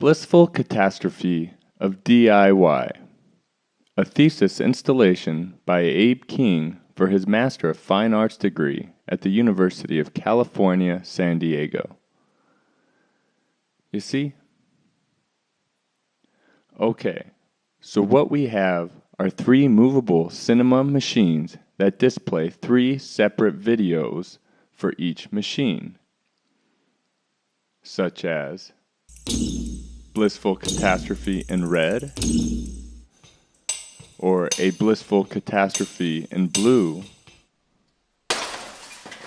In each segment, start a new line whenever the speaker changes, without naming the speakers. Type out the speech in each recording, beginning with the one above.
Blissful Catastrophe of DIY, a thesis installation by Abe King for his Master of Fine Arts degree at the University of California, San Diego. You see? Okay, so what we have are three movable cinema machines that display three separate videos for each machine, such as Blissful Catastrophe in red, or a Blissful Catastrophe in blue,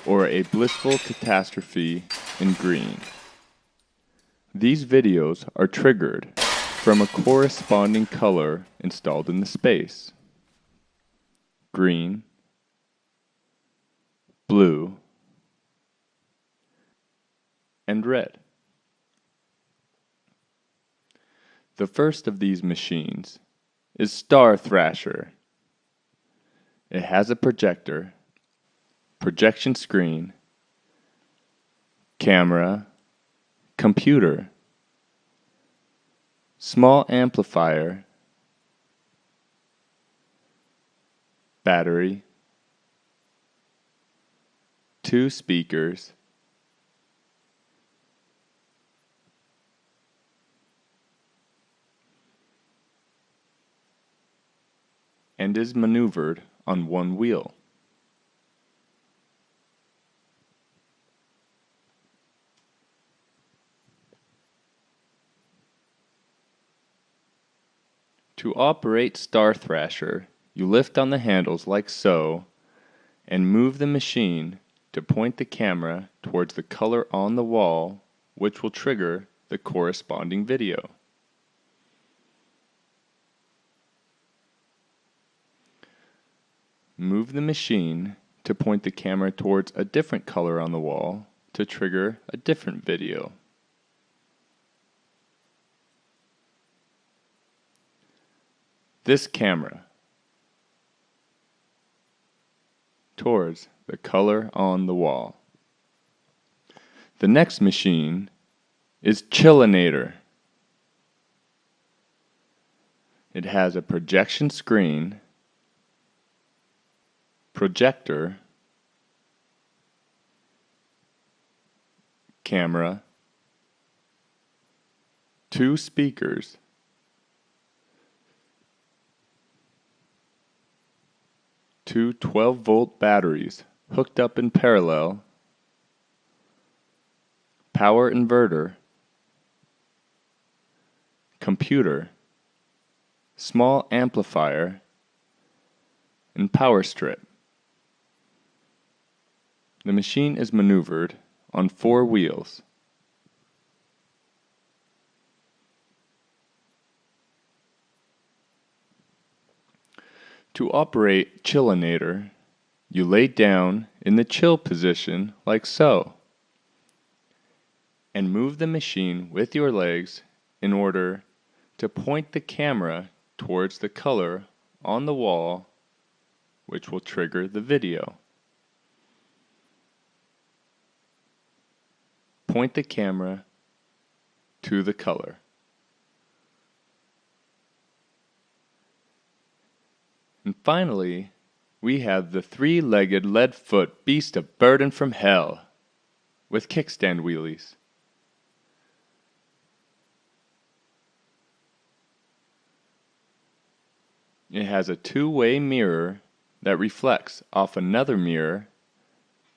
or a Blissful Catastrophe in green. These videos are triggered from a corresponding color installed in the space: green, blue, and red. The first of these machines is Thrasher. It has a projector, projection screen, camera, computer, small amplifier, battery, 2 speakers, and is maneuvered on one wheel. To operate Thrasher, you lift on the handles like so, and move the machine to point the camera towards the color on the wall, which will trigger the corresponding video. Move the machine to point the camera towards a different color on the wall to trigger a different video. This camera towards the color on the wall. The next machine is Chillinator. It has a projection screen, projector, camera, 2 speakers, two 12-volt batteries hooked up in parallel, power inverter, computer, small amplifier, and power strip. The machine is maneuvered on 4 wheels. To operate Chillinator, you lay down in the chill position like so, and move the machine with your legs in order to point the camera towards the color on the wall, which will trigger the video. Point the camera to the color. And finally, we have the 3-legged lead-foot beast of burden from hell with kickstand wheelies. It has a 2-way mirror that reflects off another mirror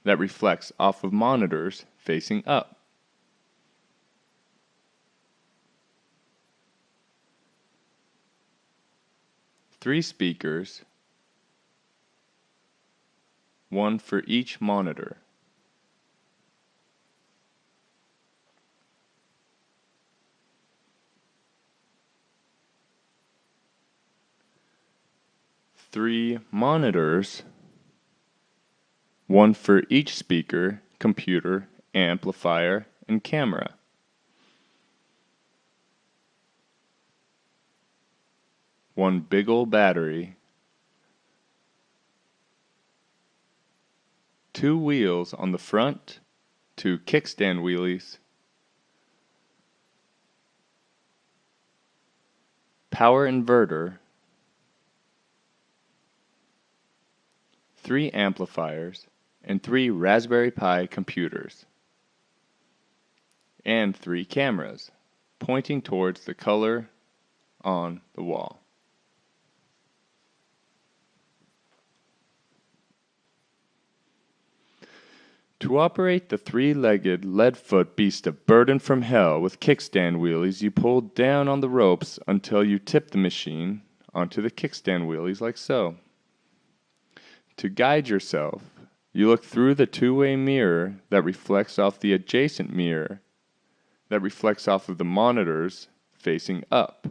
that reflects off of monitors facing up. Three speakers, 1 for each monitor. Three monitors, 1 for each speaker, computer, amplifier, and camera. One big old battery, 2 wheels on the front, 2 kickstand wheelies, power inverter, 3 amplifiers, and 3 Raspberry Pi computers, and 3 cameras pointing towards the color on the wall. To operate the 3-legged lead-foot beast of burden from hell with kickstand wheelies, you pull down on the ropes until you tip the machine onto the kickstand wheelies like so. To guide yourself, you look through the 2-way mirror that reflects off the adjacent mirror that reflects off of the monitors facing up.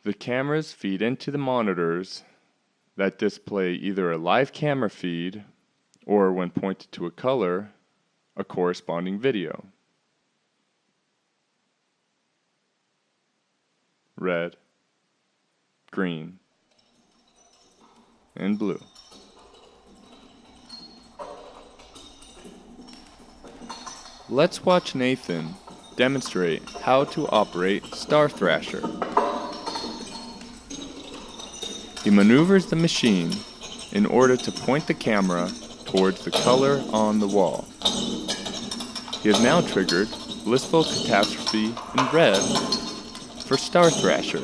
The cameras feed into the monitors that display either a live camera feed or, when pointed to a color, a corresponding video. Red, green, and blue. Let's watch Nathan demonstrate how to operate Star Thrasher. He maneuvers the machine in order to point the camera towards the color on the wall. He has now triggered Blissful Catastrophe in red for Star Thrasher.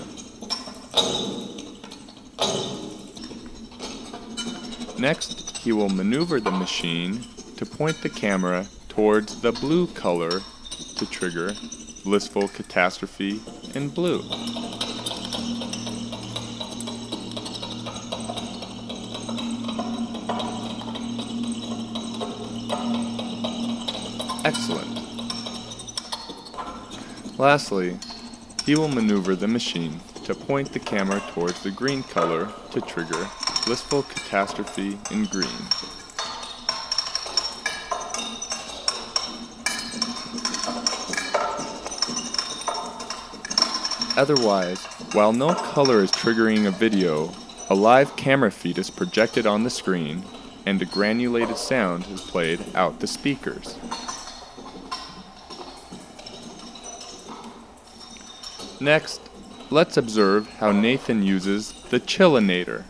Next, he will maneuver the machine to point the camera towards the blue color to trigger Blissful Catastrophe in blue. Excellent. Lastly, he will maneuver the machine to point the camera towards the green color to trigger Blissful Catastrophe in green. Otherwise, while no color is triggering a video, a live camera feed is projected on the screen and a granulated sound is played out the speakers. Next, let's observe how Nathan uses the chillinator.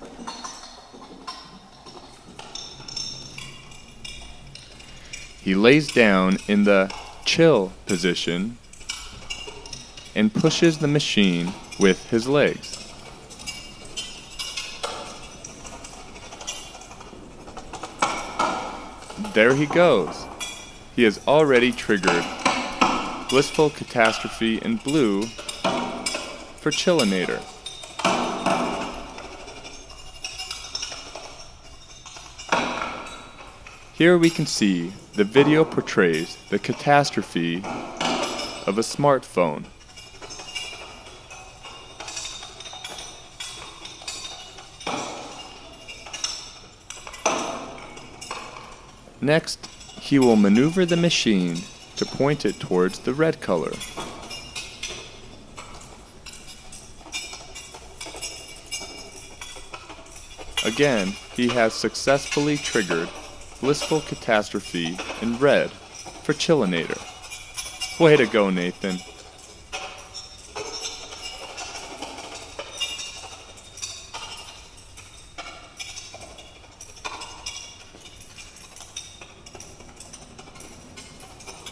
He lays down in the chill position and pushes the machine with his legs. There he goes. He has already triggered Blissful Catastrophe in blue for chillinator. Here we can see the video portrays the catastrophe of a smartphone. Next, he will maneuver the machine to point it towards the red color. Again, he has successfully triggered Blissful Catastrophe in red for chillinator. Way to go, Nathan.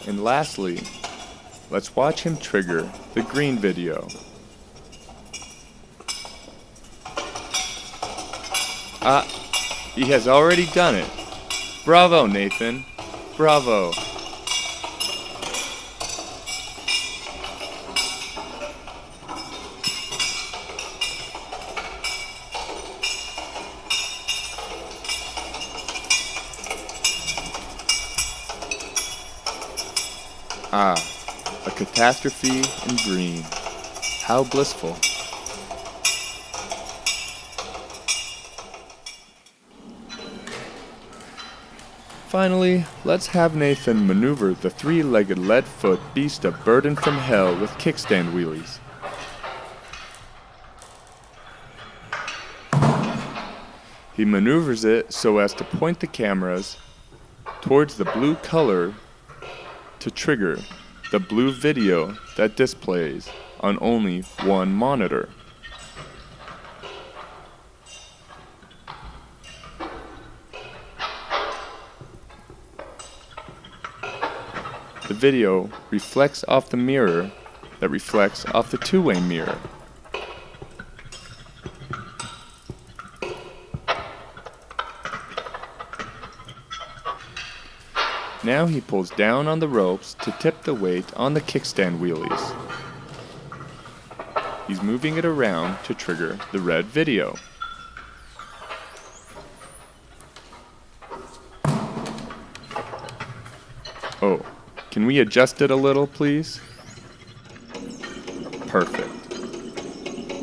And lastly, let's watch him trigger the green video. He has already done it. Bravo, Nathan. Bravo. A catastrophe in green. How blissful. Finally, let's have Nathan maneuver the 3-legged lead-foot beast of burden from hell with kickstand wheelies. He maneuvers it so as to point the cameras towards the blue color to trigger the blue video that displays on only one monitor. The video reflects off the mirror that reflects off the two-way mirror. Now he pulls down on the ropes to tip the weight on the kickstand wheelies. He's moving it around to trigger the red video. Oh, can we adjust it a little, please? Perfect.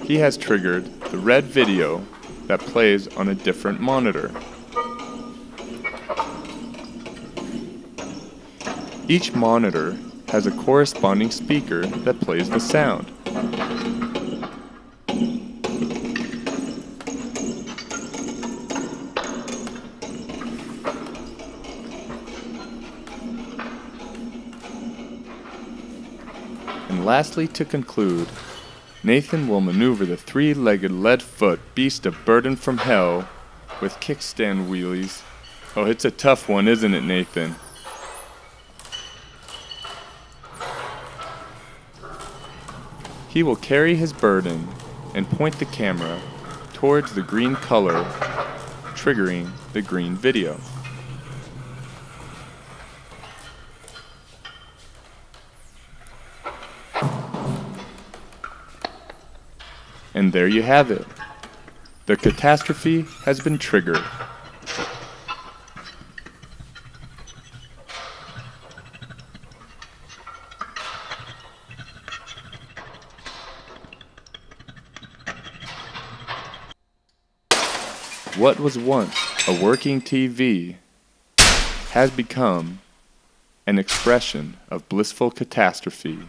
He has triggered the red video that plays on a different monitor. Each monitor has a corresponding speaker that plays the sound. And lastly, to conclude, Nathan will maneuver the three-legged lead-foot beast of burden from hell with kickstand wheelies. Oh, it's a tough one, isn't it, Nathan? He will carry his burden and point the camera towards the green color, triggering the green video. And there you have it. The catastrophe has been triggered. What was once a working TV has become an expression of blissful catastrophe.